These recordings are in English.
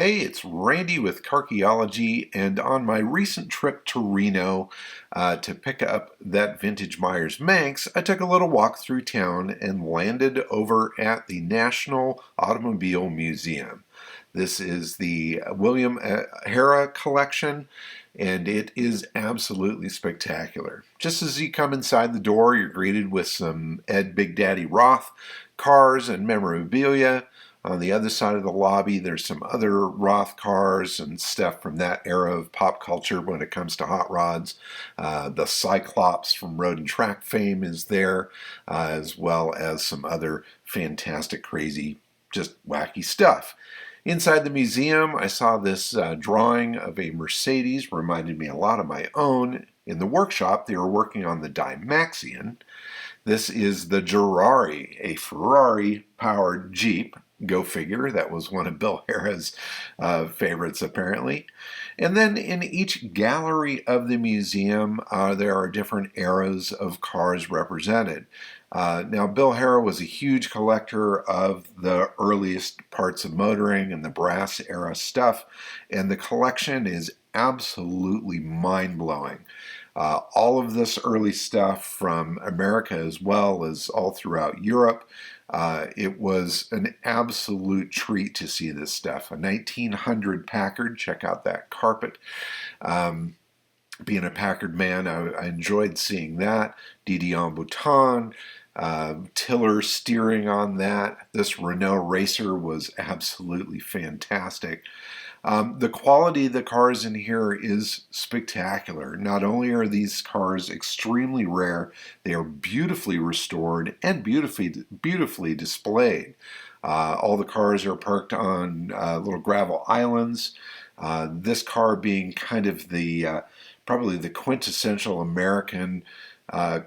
Hey, it's Randy with Carchaeology, and on my recent trip to Reno to pick up that vintage Myers Manx, I took a little walk through town and landed over at the National Automobile Museum. This is the William Herrera collection, and it is absolutely spectacular. Just as you come inside the door, you're greeted with some Ed Big Daddy Roth cars and memorabilia. On the other side of the lobby, there's some other Roth cars and stuff from that era of pop culture when it comes to hot rods. The Cyclops from Road and Track fame is there, as well as some other fantastic, crazy, just wacky stuff. Inside the museum, I saw this drawing of a Mercedes, reminded me a lot of my own. In the workshop, they were working on the Dymaxion. This is the Gerari, a Ferrari-powered Jeep. Go figure, that was one of Bill Herrera's favorites apparently. And then in each gallery of the museum, there are different eras of cars represented. Now, Bill Herrera was a huge collector of the earliest parts of motoring and the brass era stuff, and the collection is absolutely mind-blowing. All of this early stuff from America as well as all throughout Europe. It was an absolute treat to see this stuff. A 1900 Packard, check out that carpet. Being a Packard man, I enjoyed seeing that. Didion Bouton, tiller steering on that. This Renault Racer was absolutely fantastic. The quality of the cars in here is spectacular. Not only are these cars extremely rare, they are beautifully restored and beautifully displayed. All the cars are parked on little gravel islands. This car being kind of the probably the quintessential American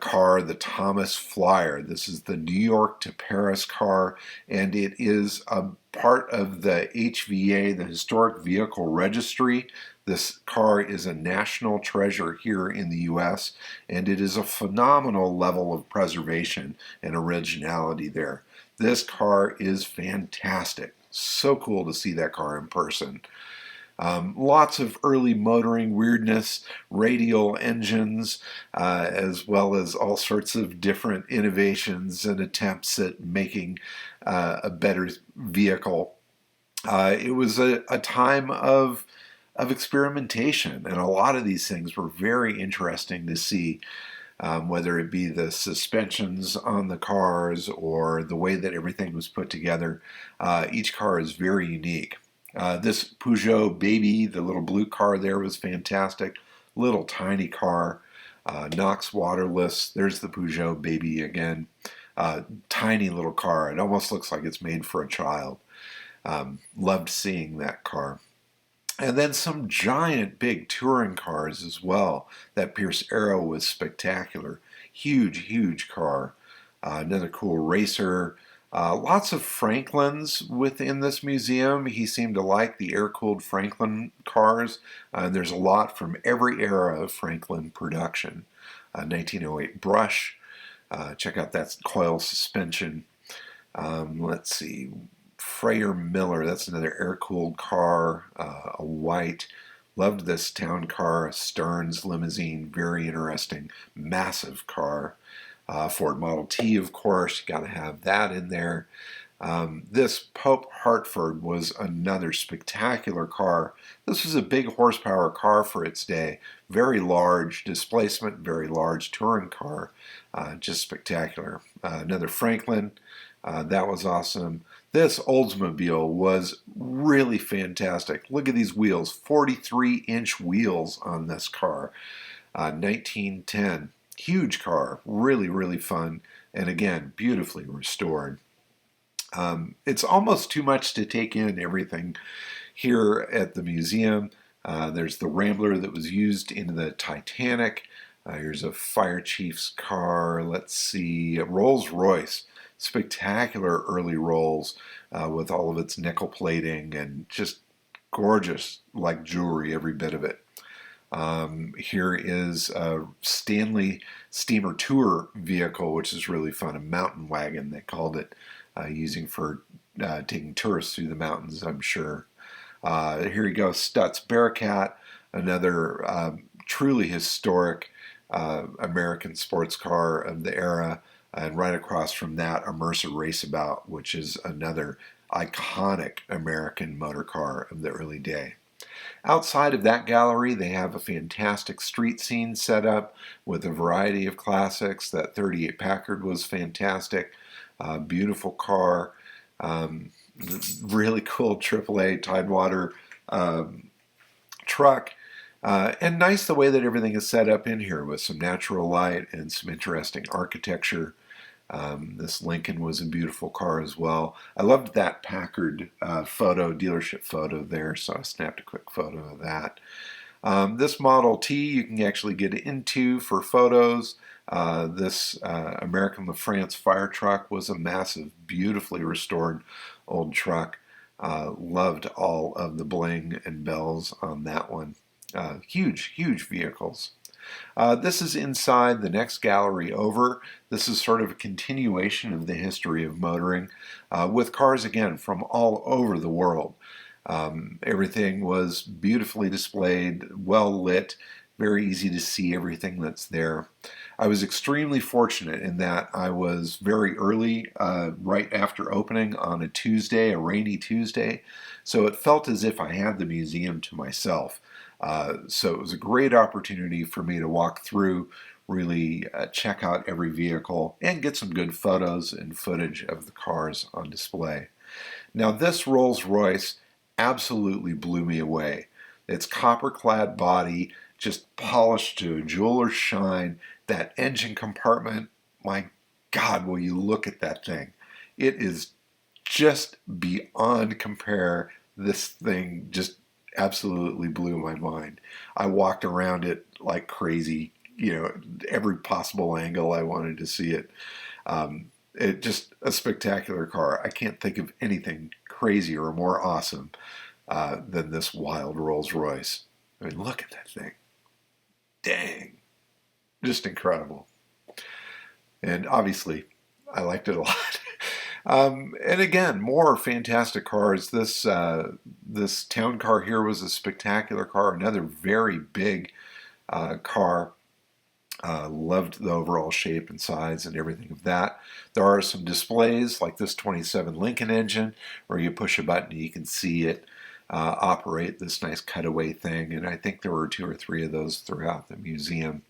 car, the Thomas Flyer. This is the New York to Paris car, and it is a part of the HVA, the Historic Vehicle Registry. This car is a national treasure here in the U.S., and it is a phenomenal level of preservation and originality there. This car is fantastic. So cool to see that car in person. Lots of early motoring weirdness, radial engines, as well as all sorts of different innovations and attempts at making a better vehicle. It was a time of experimentation, and a lot of these things were very interesting to see. Whether it be the suspensions on the cars or the way that everything was put together, each car is very unique. This Peugeot baby, the little blue car there, was fantastic. Little tiny car, knocks waterless. There's the Peugeot baby again. Tiny little car. It almost looks like it's made for a child. Loved seeing that car. And then some giant big touring cars as well. That Pierce Arrow was spectacular. Huge car. Another cool racer. Lots of Franklins within this museum. He seemed to like the air-cooled Franklin cars. There's a lot from every era of Franklin production. 1908 Brush. Check out that coil suspension. Let's see. Freyer Miller, that's another air-cooled car, a white. Loved this town car, a Stearns limousine, very interesting, massive car. Ford Model T, of course, you got to have that in there. This Pope Hartford was another spectacular car. This was a big horsepower car for its day. Very large displacement, very large touring car. Just spectacular. Another Franklin, that was awesome. This Oldsmobile was really fantastic. Look at these wheels, 43-inch wheels on this car. 1910. Huge car, really fun, and again, beautifully restored. It's almost too much to take in everything here at the museum. There's the Rambler that was used in the Titanic. Here's a fire chief's car. Let's see, a Rolls Royce. Spectacular early Rolls with all of its nickel plating and just gorgeous like jewelry, every bit of it. Here is a Stanley Steamer Tour vehicle, which is really fun, a mountain wagon they called it, using for taking tourists through the mountains, I'm sure. Here you go, Stutz Bearcat, another truly historic American sports car of the era. And right across from that, a Mercer Raceabout, which is another iconic American motor car of the early day. Outside of that gallery, they have a fantastic street scene set up with a variety of classics. That 38 Packard was fantastic. Beautiful car. Really cool AAA Tidewater truck. And nice the way that everything is set up in here with some natural light and some interesting architecture. This Lincoln was a beautiful car as well. I loved that Packard dealership photo there, so I snapped a quick photo of that. This Model T you can actually get into for photos. This American LaFrance fire truck was a massive, beautifully restored old truck. Loved all of the bling and bells on that one. Huge, huge vehicles. This is inside the next gallery over. This is sort of a continuation of the history of motoring with cars, again, from all over the world. Everything was beautifully displayed, well lit, very easy to see everything that's there. I was extremely fortunate in that I was very early, right after opening on a Tuesday, a rainy Tuesday, so it felt as if I had the museum to myself. So it was a great opportunity for me to walk through, really check out every vehicle, and get some good photos and footage of the cars on display. Now this Rolls-Royce absolutely blew me away. Its copper-clad body, just polished to a jeweler's shine. That engine compartment, my God, will you look at that thing. It is just beyond compare. This thing just absolutely blew my mind. I walked around it like crazy, every possible angle I wanted to see it. It just a spectacular car. I can't think of anything crazier or more awesome than this wild Rolls-Royce. I mean, look at that thing. Dang. Just incredible. And obviously, I liked it a lot. And again, more fantastic cars. This town car here was a spectacular car. Another very big car. Loved the overall shape and size and everything of that. There are some displays like this 27 Lincoln engine where you push a button and you can see it operate this nice cutaway thing. And I think there were 2 or 3 of those throughout the museum.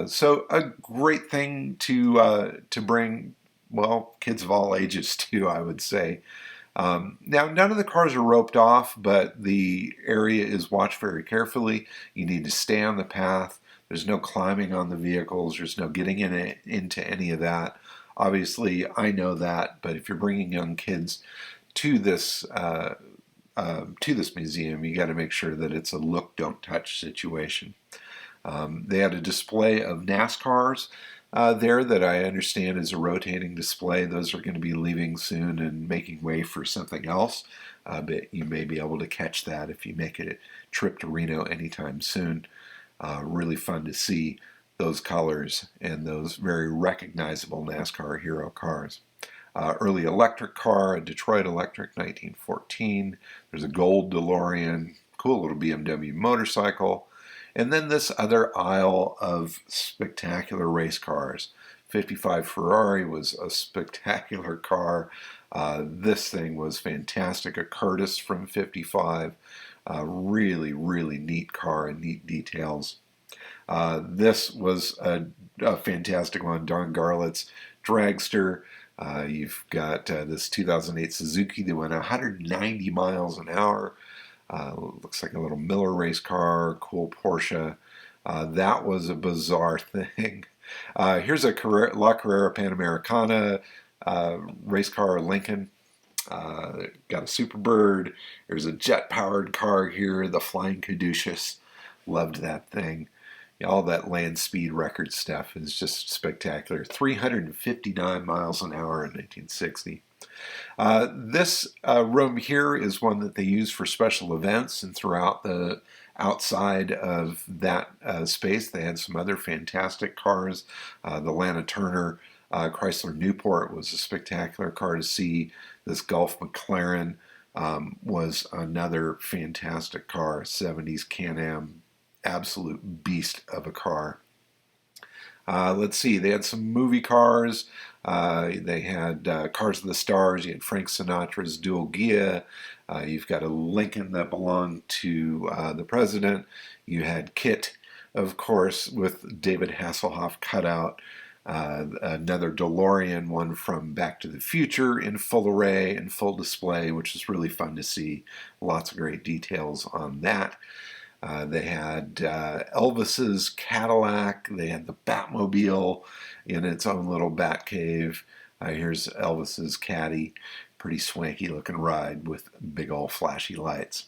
So a great thing to bring, well, kids of all ages to, I would say. Now, none of the cars are roped off, but the area is watched very carefully. You need to stay on the path. There's no climbing on the vehicles. There's no getting into any of that. Obviously, I know that, but if you're bringing young kids to this museum, you got to make sure that it's a look, don't touch situation. They had a display of NASCARs there that I understand is a rotating display. Those are going to be leaving soon and making way for something else. But you may be able to catch that if you make a trip to Reno anytime soon. Really fun to see those colors and those very recognizable NASCAR hero cars. Early electric car, a Detroit Electric 1914. There's a gold DeLorean, cool little BMW motorcycle. And then this other aisle of spectacular race cars. 55 Ferrari was a spectacular car. This thing was fantastic. A Curtis from 55. Really, really neat car and neat details. This was a fantastic one. Don Garlett's dragster. You've got this 2008 Suzuki that went 190 miles an hour. Looks like a little Miller race car, cool Porsche. That was a bizarre thing. Here's a La Carrera Panamericana race car, Lincoln. Got a Superbird. There's a jet-powered car here, the Flying Caduceus. Loved that thing. All that land speed record stuff is just spectacular. 359 miles an hour in 1960. This room here is one that they use for special events, and throughout the outside of that space they had some other fantastic cars. The Lana Turner Chrysler Newport was a spectacular car to see. This Gulf McLaren was another fantastic car. 70s Can-Am, absolute beast of a car. Let's see, they had some movie cars. They had Cars of the Stars. You had Frank Sinatra's Dual Ghia. You've got a Lincoln that belonged to the president. You had Kit, of course, with David Hasselhoff cut out. Another DeLorean, one from Back to the Future in full array and full display, which is really fun to see. Lots of great details on that. They had Elvis's Cadillac. They had the Batmobile in its own little bat cave. Here's Elvis's Caddy. Pretty swanky looking ride with big old flashy lights.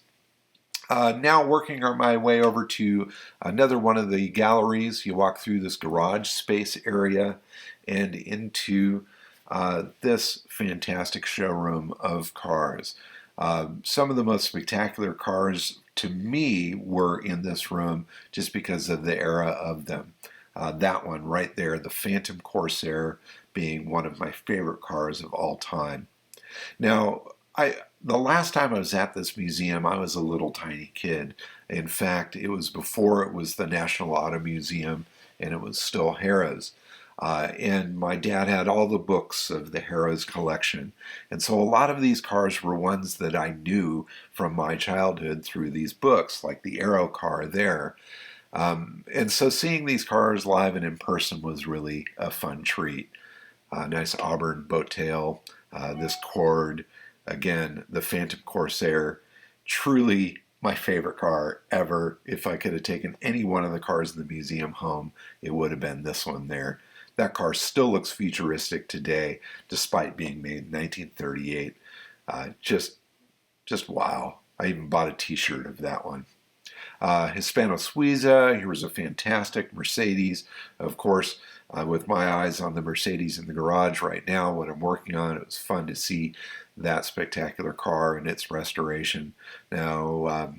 Now working my way over to another one of the galleries. You walk through this garage space area and into this fantastic showroom of cars. Some of the most spectacular cars to me were in this room just because of the era of them. That one right there, the Phantom Corsair, being one of my favorite cars of all time. Now, the last time I was at this museum, I was a little tiny kid. In fact, it was before it was the National Auto Museum, and it was still Harrah's. And my dad had all the books of the Harrah's collection. And so a lot of these cars were ones that I knew from my childhood through these books, like the Aero car there. And so seeing these cars live and in person was really a fun treat. Nice auburn boat tail, this Cord, again, the Phantom Corsair, truly my favorite car ever. If I could have taken any one of the cars in the museum home, it would have been this one there. That car still looks futuristic today, despite being made in 1938. Just wow. I even bought a t-shirt of that one. Hispano Suiza, here was a fantastic Mercedes. Of course, with my eyes on the Mercedes in the garage right now, what I'm working on, it was fun to see that spectacular car and its restoration. Now,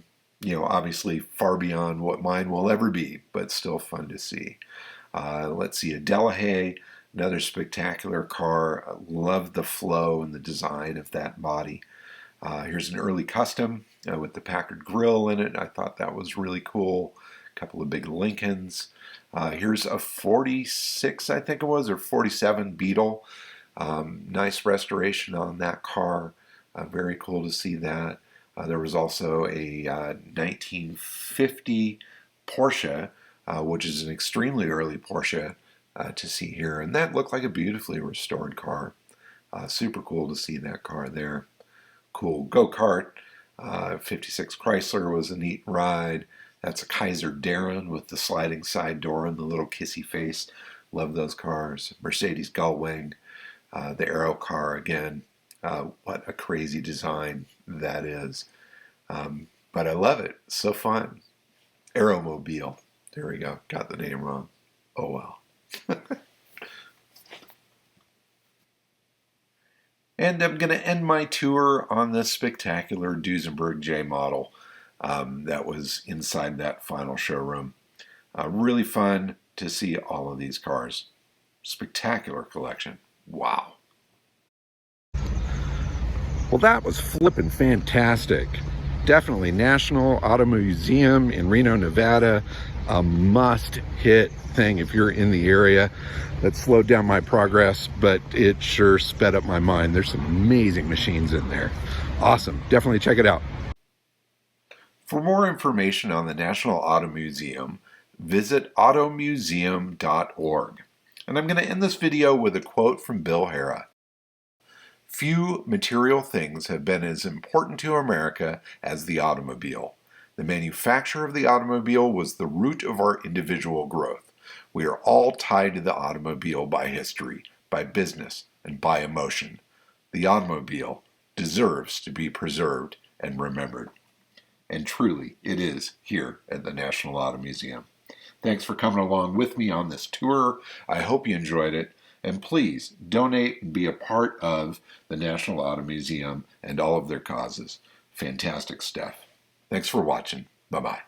obviously far beyond what mine will ever be, but still fun to see. Let's see, a Delahaye, another spectacular car. I love the flow and the design of that body. Here's an early custom with the Packard grill in it. I thought that was really cool. A couple of big Lincolns. Here's a 46, I think it was, or 47 Beetle. Nice restoration on that car. Very cool to see that. There was also a 1950 Porsche, which is an extremely early Porsche to see here. And that looked like a beautifully restored car. Super cool to see that car there. Cool go-kart. 56 Chrysler was a neat ride. That's a Kaiser Darren with the sliding side door and the little kissy face. Love those cars. Mercedes Gullwing. The Aero car again. What a crazy design that is. But I love it. It's so fun. Aeromobile. There we go. Got the name wrong. Oh well. And I'm going to end my tour on this spectacular Duesenberg J model that was inside that final showroom. Really fun to see all of these cars. Spectacular collection. Wow. Well, that was flippin' fantastic. Definitely National Auto Museum in Reno, Nevada. A must-hit thing if you're in the area. That slowed down my progress, but it sure sped up my mind. There's some amazing machines in there. Awesome. Definitely check it out. For more information on the National Auto Museum, visit automuseum.org. And I'm going to end this video with a quote from Bill Herrera. Few material things have been as important to America as the automobile. The manufacture of the automobile was the root of our individual growth. We are all tied to the automobile by history, by business, and by emotion. The automobile deserves to be preserved and remembered. And truly, it is here at the National Auto Museum. Thanks for coming along with me on this tour. I hope you enjoyed it. And please donate and be a part of the National Auto Museum and all of their causes. Fantastic stuff. Thanks for watching. Bye-bye.